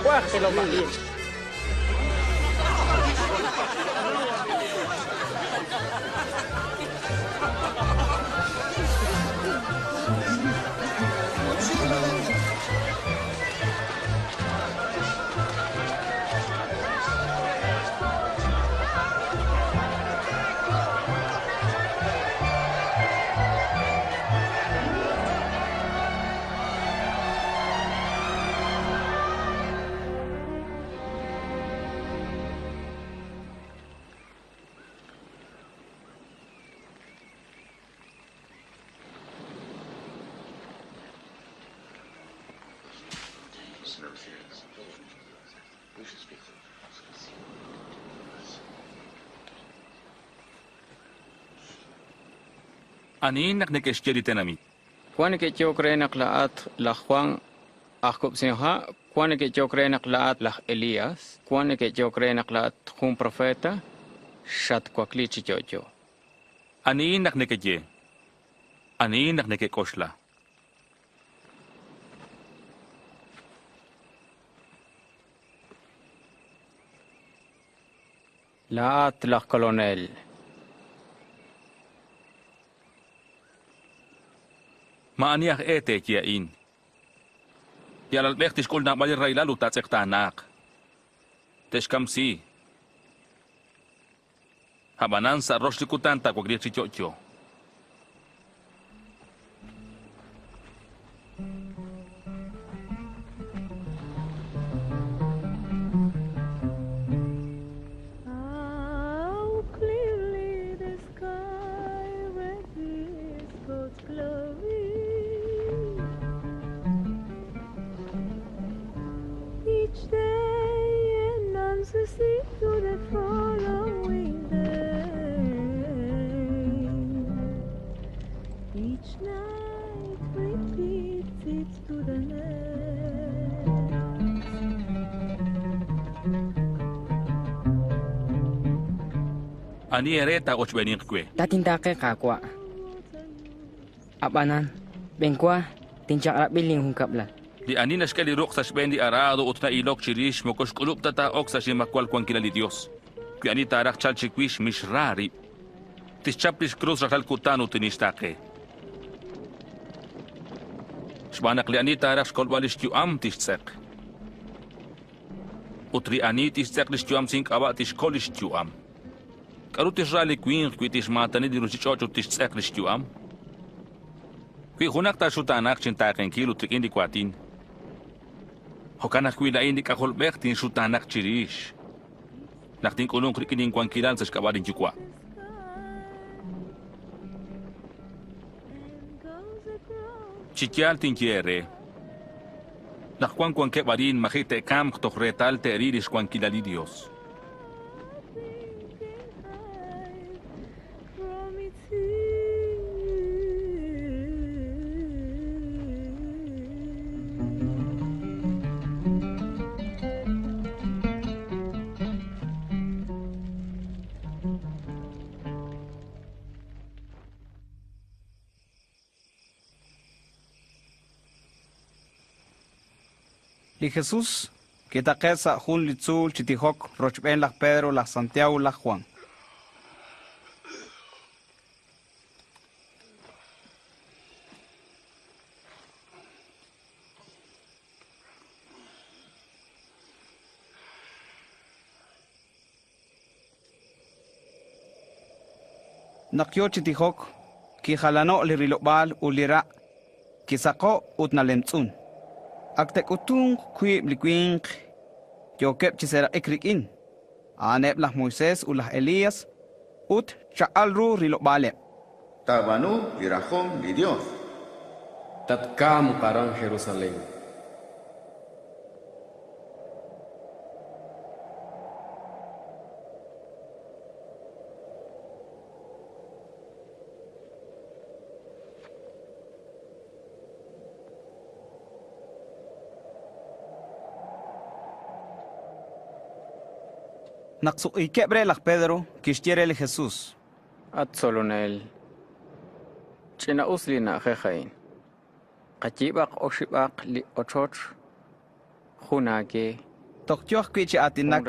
Wah, te lo mandé. Ani nak nekesya di tenamit. Kuan Qeqchi okre nak laat lah Juan akop sinha, kuan Qeqchi okre nak laat lah Elias, kuan Qeqchi okre nak laat hun profeta, shat kwakli chichocho. Ani nak nekesya. Ani nak nekekosla. Laat lah kolonel. Maaniak ete kiain. Yalal bektis kul nak bali ray lalu tatsek tanak. Teshkamsi. Habanan sa rosh likutan tak wagdi chichocho. Ani ereta och benin kwe. Tatintake kakwa. Abanan, bengkwa, tinjak rapiling hungkapla. Di ani na skali rok sa spendi arado ut na ilok chirish mo kos kuluk tata ok sa si makwal kwan kilali Dios. Kwi ani tarak chal chikwish mishrari. Tis chaplis cruz rakal kutano tinistake. Shbanak li ani tarak skol walish am tistsek. Utri ani tistsek lish am sink awa tish kolish am. Karutis rali queen kwitis matani di rusichocho tistsek lish am. Kwi hunak ta sutanak chintaken kilo tikin di kwatin. Hokanak kwi lain di kakolbek tin sutanak chirish. Nakting kulong krikining kwan kilan sa skabading chukwa. Chikyal tin kiere. Nakwan kwan kebarin makite kam ktokretal te eriris kwan kilali Dios. Li Jesús, que taquesa jun litzul chitihok rochben lach Pedro lach Santiago lach Juan. Nakyo chitihok, ki jalano li rilobal ulira, ki sako ut nalemtzun. Aktek utung kui blikwing yo Qeqchi sera ikrikin aneb lah Moisés ulah Elías ut chaalru rilobale tabanu irahom li Dios tatkam karang Jerusalem Naksu ikebre lach Pedro kishtiere li Jesús. At solonel. China usli na khechain. Qachibak oshibak li ochoch. Hunage. Tokyoch kwichi atinak.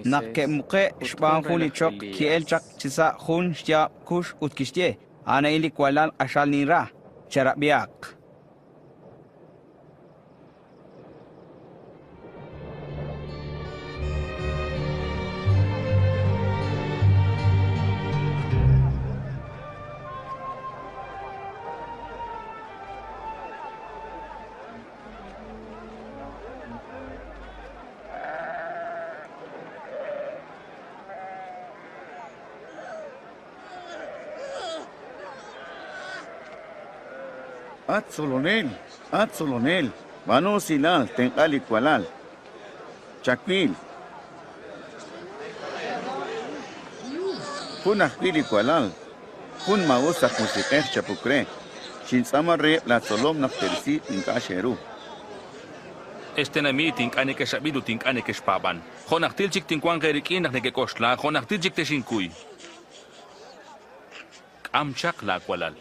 Nakke muke shban huni chok kiel chak chisa hun shya kush ut kishtie. Ana ili kwalal ashal nira. Cherabiak. At solonel, mano silal, tengal ikualal. Chakwil. Punah pili kualal. kun maus sa musiker chapukre. Shin sama re la solom na tersi inka sheru. Nami tinkane ke shabidu tinkane ke spaban. Khonak tilchik tinkwan gerikin nak neke kostla, khonak tilchik te shinkui. Amchak la kwalal.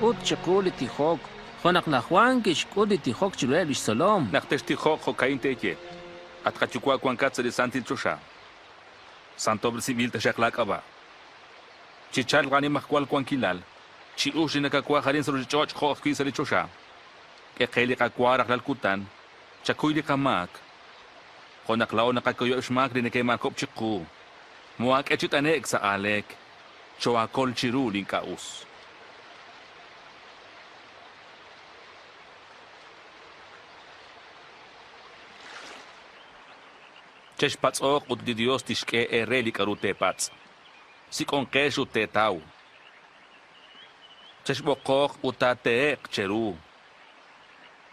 Ut chakuli tihok, honak na Juan kishkuli tihok chiluelish solom. Naktesh tihok hokain teke. At kachukwa kwan katsa de santin chusha. Santo brisimil te shaklak aba. Chichal gani makwal kwan kilal. Chi ushi nakakwa harin suru choch khok kisa de chusha. Kekeli kakwa raklal kutan. Chakuy de kamak. Honak lao nakakoyo shmak de neke markop chiku. Muak echit anek sa alek. Choakol chiru linkaus. Chesh pats ok ut di Dios tishke ereli karute pats. Si konkesh ute tau. Chesh bokok utate cheru.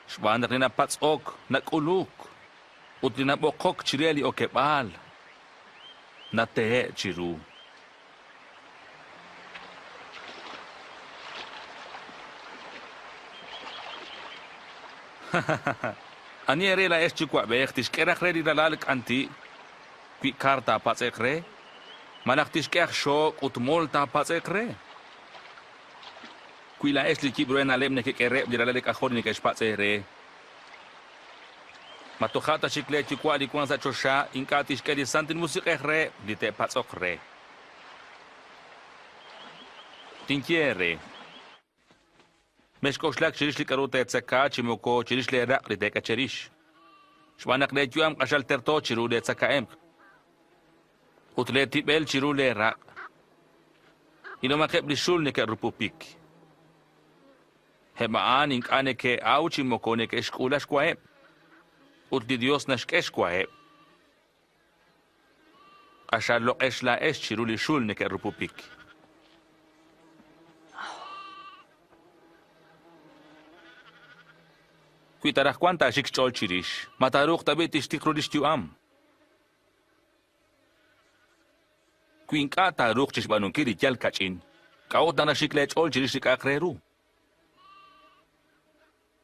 Shbanak nina pats ok nakuluk. Ut nina bokok chireli okebal. Nate chiru. Ani erela es chukwa bek tishkerak re dilalalik anti pi karta patsekre malak tishkek shok utmol ta patsekre kuila es likibro en alemne ke kere dilalalik akhorni ke patsekre matokhata chikle chukwa di kwanza chosha inka tishkedi santin musikre di te patsokre tinkiere Meshkoshlak chirish li karuta etzaka chimoko chirish li erak li deka chirish. Shwanak le juam kashal terto chiru li etzaka em. Utle tibel chiru li erak. Ino makep li shul neke rupupik. Hemaan inkane ke au chimoko neke shkula shkwaem. Utli Dios nashke shkwaem. Kashal lo eshla esh chiru li shul neke rupupik. Kuitarah kwanta shik chol chirish. Mataruk tabit ishtikrulish tuam. Kuinka taruk chishbanun kiri jal kachin. Kaot na shik le chol chirish akreru.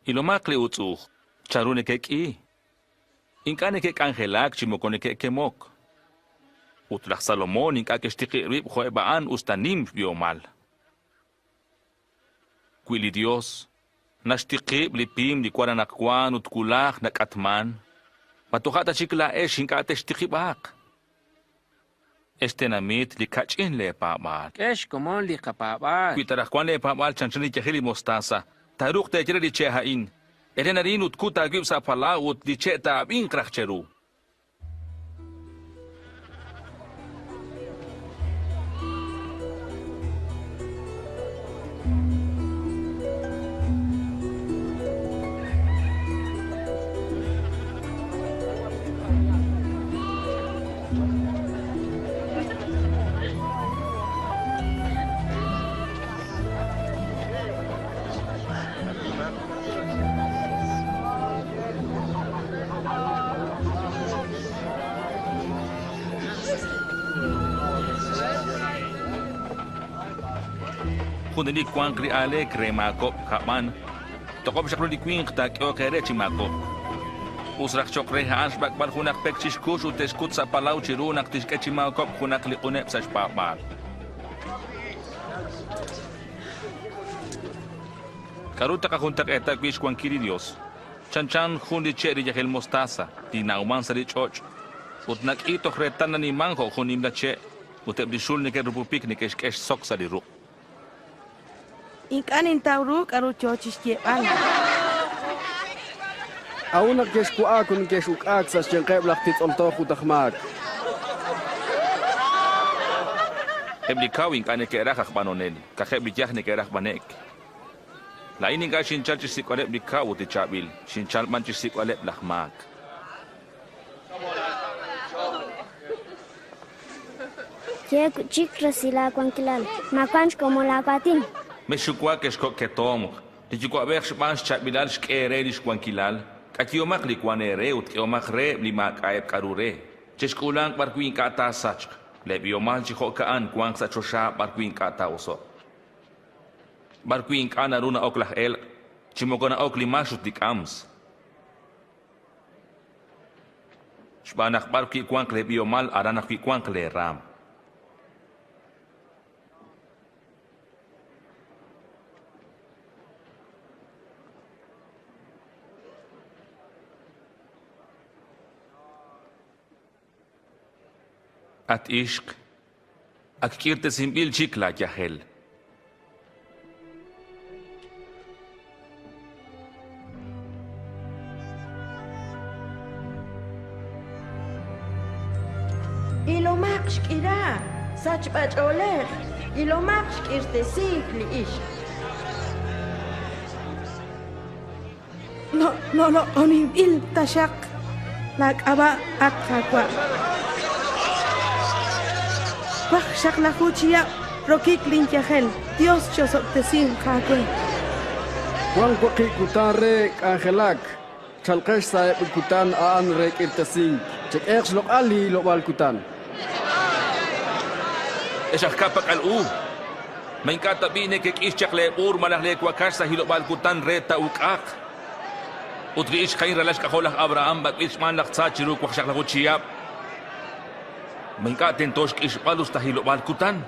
Ilomakle utsuh. Charune Qeqchi. Inkane kek angelak chimokone kemok. Utlach Salomon inka keshtiki rib khoebaan ustanim biomal. Kuili Dios. Nashtiqib lipim di kuara nakwan utkulak nakatman. Matukhata chikla esh hinka teshtiqibak. Namit li kachin le pabal. Esh komon li kapabal. Kuitarakwan le pabal chanchani chahili mostasa. Taruk te jere li chehain. Erenarin utkuta gib sa palaut li cheta abin krachcheru. kunili kwan kri ale kremako kaman. Tokop siya kruli kwing tak o kere chimako. Usrak chokre haans bakbal hunak pekchis kus uteskut sa palaw chirunak tiskechimako hunak liunep sa spabal. Karuta kahuntak eta kwis kwan kiri Dios. Chanchan hundi cheri jahel mostaza, di nauman sa di choch. Ut nakito kretan na ni mangho hunim na che. Utep di sul ni ke rupupik ni kesh sok sa di ru. Inkanin tauruk aru chochis jebal. Auna kesh ku akun kesh uk aksas jen qeb laqtit oltof utakmak. Ebli kawing kane ke rakak banonen, ka khebli jahne ke rak banek. La ini ga shinchal chisik olep di kawu ti chabil, shinchal man chisik olep lahmak. Qeqchi resila kwankilal, makanch como la patin. Meshukwa keshko ketom, dijikwa beksh bansh chabilal shkere lish kwankilal, kakiomak li kwanere ut kiomak re limak aep karure. Cheshkulang barkwin kata sach, lebiomal chiko kaan kwang sa chosha barkwin kata oso. Barkwin kana runa oklah el, chimokona okli mashut dik ams. Shbanak barkwi kwang lebiomal aranak kwang le ram. At ishq, akirte simbil chikla yahel. Ilomak shkira, sach bach oler. Ilomak shkirte sikli ishq. No, onim il tashak. Lag aba akakwa. Wah shakla huchia, rokik linjahel, Dios chosok tesim kakwe. Juan kwaki kutare angelak, chalkesh sa kutan aan rek irtasin, cek eks lok ali lokal kutan. Esak kapak al-u. Main kata bine kek ischak le ur malah le kwakash sa hilokal kutan reta ukak. Utri ish kain relash kaholah Abraham bak ish man lak sa chiruk wak shakla huchia. Mengka tentos ke isbalus tahilo balkutan.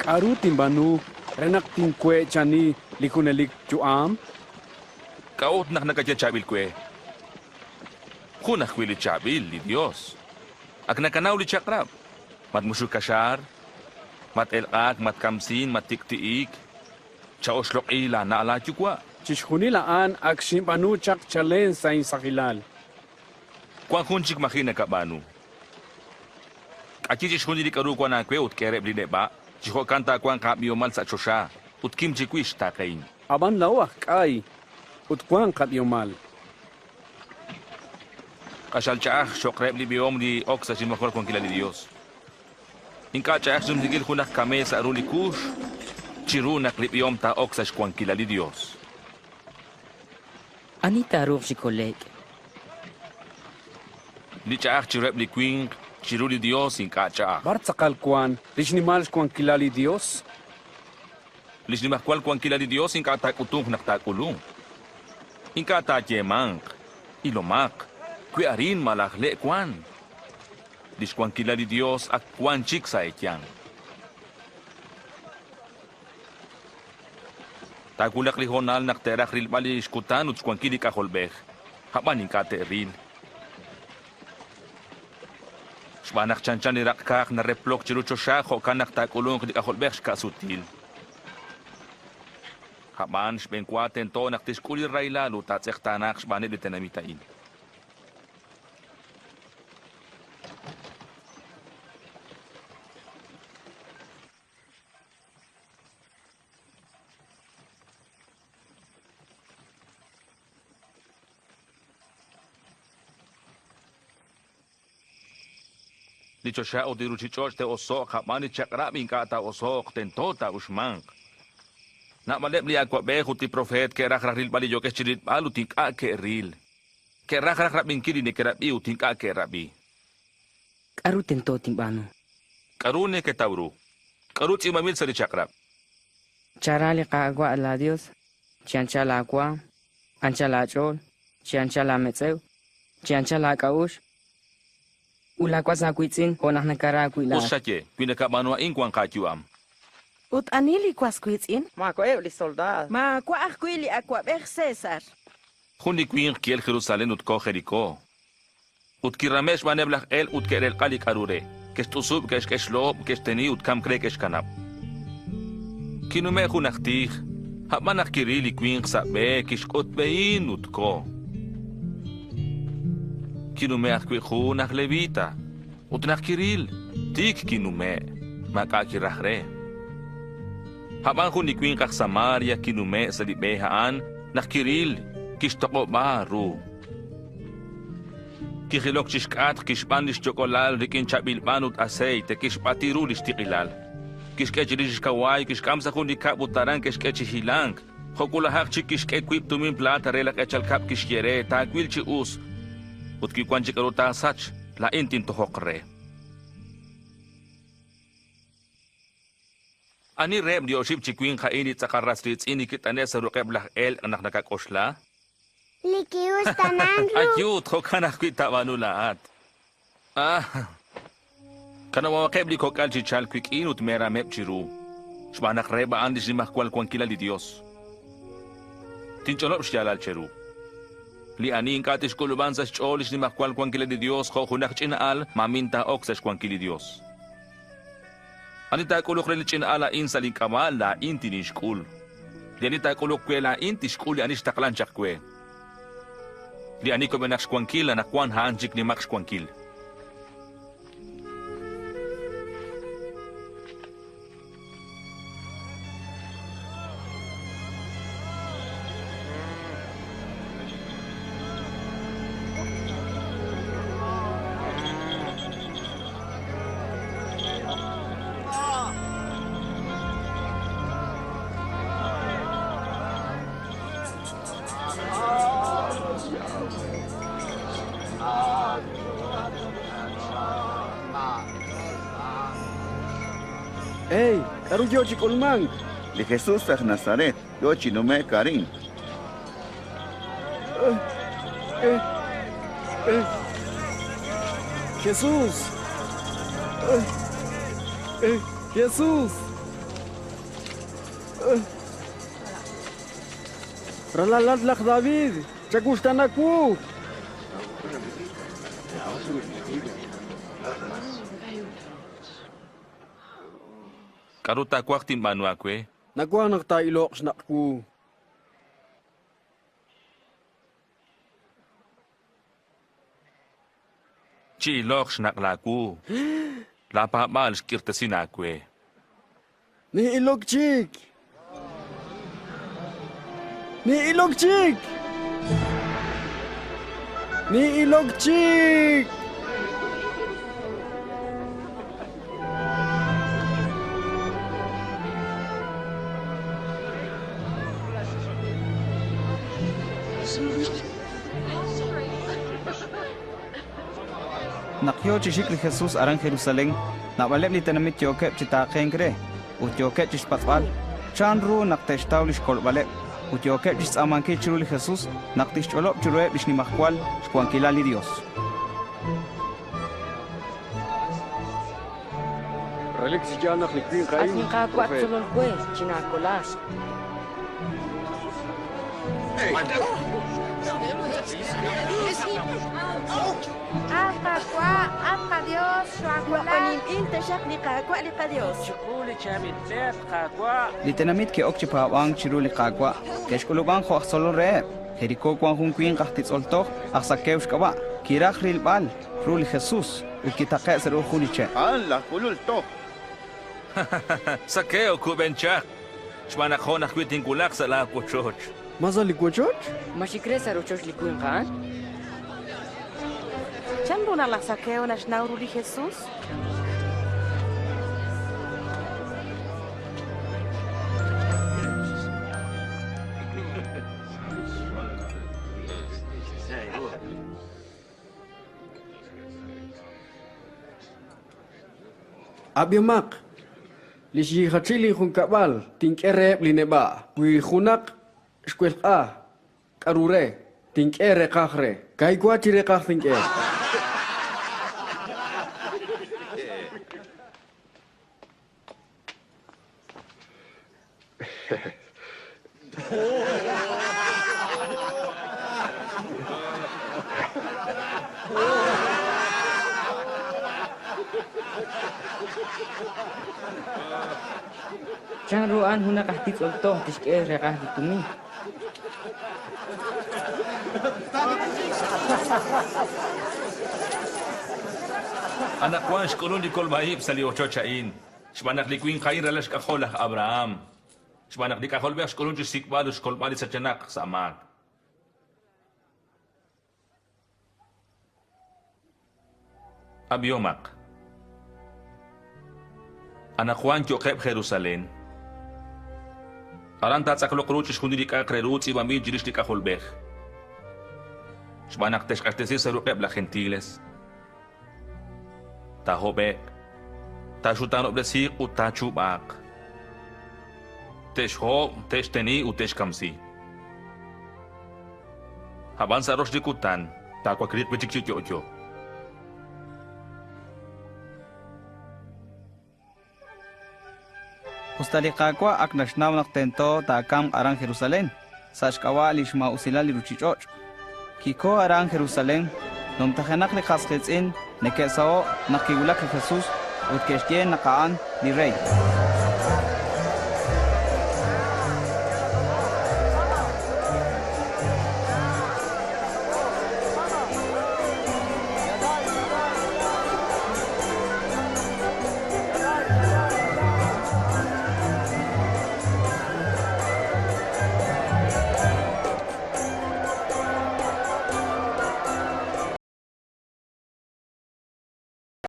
Aru timbanu renak tingkwe chani likunelik juam. Kau nak nakajacabil kue. Kunak wili cabil li Dios. Ak nakanaw li chakrab. Mat musyuk kashar, mat elak, mat kamsin, mat tiktiik. Chaoslok ila na ala chukwa. Chishkunilaan ak shimpanu chak chalen sa insakilal. Kuan kunchik makina kabanu. Achi chishkunili karu kuan akwe ut kereb li neba. Chiho kanta kuan kapiomal sa chosha. Ut kim chikwish takain. Aban lawak kay. Ut kuan kapiomal. Kasal chaah shokreb li biom li oksa simakol kuan kila li Dios. Inka chaah sumdigil kunak kame sa aruli kush. Chirunak li biom ta oksa kuan kila li Dios. Anita ruf si kolek. Li chaah chireb li queen. Chiruli Dios inka chaah. Bartsakal kuan. Rishnimal kuan kila li Dios. Lisnimak kual kuan kila li Dios inka takutung nak takulung. Inka tajemang. Ilomak. Kwi arin malakle kuan. Dis kuan kila li Dios ak kuan chik sa etyang. Takulak li honal nak terak ril bali iskutan ut kuan kili kaholbeh. Haban inka teril. Shbanak chanchan ni rakkak na replok chirucho siya ho kanak takulung kili kaholbeh kasutil. Haban shbenkwaten to nak tiskuli rayla lutat sektanak shbane di tenamitain. Licho siya o diruchichoch te osok hapmani chakrabing kata osok tentota usmang. Na malep li akwa behu ti profet ke rakril bali yo ke chirit balu tingka ke ril. Ke rakrabing kiri ni kerabi tingka ke rabi. Karu tento timbano. Karu ne ke tauru. Karu chimamil sa chakrab. Charali ka agwa ala Dios. Chianchala agua. Anchala chol. Chianchala metzeu. Chianchala kaush. Ula kwa sa kuitzin, honah nakara kuila. Usake, pinaka manwa inkwang kakyuam. Ut anili kwas kuitzin? Ma ko li soldad. Ma kwa akuili akwa bech Cesar. Hundi kwing kiel Jerusalem ut ko Jericho. Ut kiramesh maneblach el ut kerel kali karure. Kestusub keshlo kesteni ut kam kre keshkanap. Kinume hunachtig. Hapmanach kirili kwing sabe kishkot bein ut ko. Kinume akwihu nach levita. Ut nach kiril. Tik kinume. Makakirahre. Habang hundi kwing kak Samaria kinume sa libehaan nach kiril. Kishtoko baru. Kihilok chishkat kishpanish chokolal rikin chabilbanut aceite kishpatiru lishtikilal. Kishkechirish kawai kishkamsa hundi kaputaran kishkechihilang. Hokulahak chikishkekwip tumin plata relak echalkap kishyere takwil chi us. Utkikwan chikaruta sach la intin tohokre. Ani rem dioship chikwing kainit sa karastrit inikitane sa rukeblah el anak nakakosla. Likius tanan ru. Ayut, hokanak kita manulaat. Kana mawakebli kokal chichal kwik inut mera mep chiru. Shbanak reba andis ni mahkwal kwan kila li Dios. Tincholop siyalal cheru. Li ani inkatis kuluban sa cholis ni mahkwal kwan kila li Dios ko hunak chinaal maminta ok sa kwan kila Dios. Anita kulok reli chinaala in sa lingkamal la inti ni shkul. Li anita kulok kwe la inti shkul li anis taklan chak kwe. Li ani ko benak shkwankil na kwan haanjik ni mak shkwankil. Hey, karu Yochi Colmán. De Jesús a Nazaret, Yochi no me Karim. Jesús. Jesús. Ralalat lak David. Chagustan aku. Karuta kwak timbanu akwe. Nagwa nagtailok snakku. Chi lok snaklaku. Lapa mal skirtasin akwe. Ni ilog chik. Ni ilog chik. Ni ilog chik. Nakyo chishikli Jesús aran Jerusalén, nabaleb li tenamit yokep chitakengre, ut yokep chishpatbal, chanru nakteshtaulish kolbaleb, ut yokep chisamanki chiruli Jesús, naktishcholop churweb lishnimakwal, shkwankilali Dios. Relix janak likwin kain. Asing kakwat sulol kwe, chinakolas. Apa Dios, Wapanin inta shak ni kakwa li ka Dios. Chukuli chamit let kakwa. Litanamit ke okchi pawang chiruli kagwa, keshkuluban ho solo re, Jericho kwang hun kwin kahtit oltoh, aksakeush kawa, kirakril bal, ruli Jesús, ukitake seru huliche. Allah kulul toh. Sakeo kubenchak. Shmanak honak kwiting kulak sa la kuchoch. Maza likuchoch? Mashikre sa ruchoch likuin kaan? Sembro na la saqueo na schnauru de Jesús. Abimak, lisi hachili hun kabal, tink erep lineba, wi hunak, skwel karure, tink ere kakre, kai gua cire kak tink Cang ruan huna kahtit ulto tiske rekah ditumi. Anak wan shkolun di kol maib sali ocho chain. Shbanak likwin kain relash kaholah Abraham. Shbanak di kahol bek shkolun ju sikbal shkol bali sa chanak samak. Abiomak. Anak wan jokep Jerusalem. Aran tat saklo kruch shkundi di kakreruts i bambi jirish di kahol bek. Shbanak teshkahtesi sarukeb la gentiles. Tahobek, tashutan oblesik u tachubak. Tesho, teshteni u teshkamsi. Haban sa rosh dikutan, takwa krit betik jojo. Ustalika ak nashnaw naktento takam arang Jerusalem. Sashkawa lishma usila liruchichoch. Kiko arang Jerusalem. Nom tahenak li khasqetzin nekesao nakigulak Jesús utkeshtien nakaan ni rey.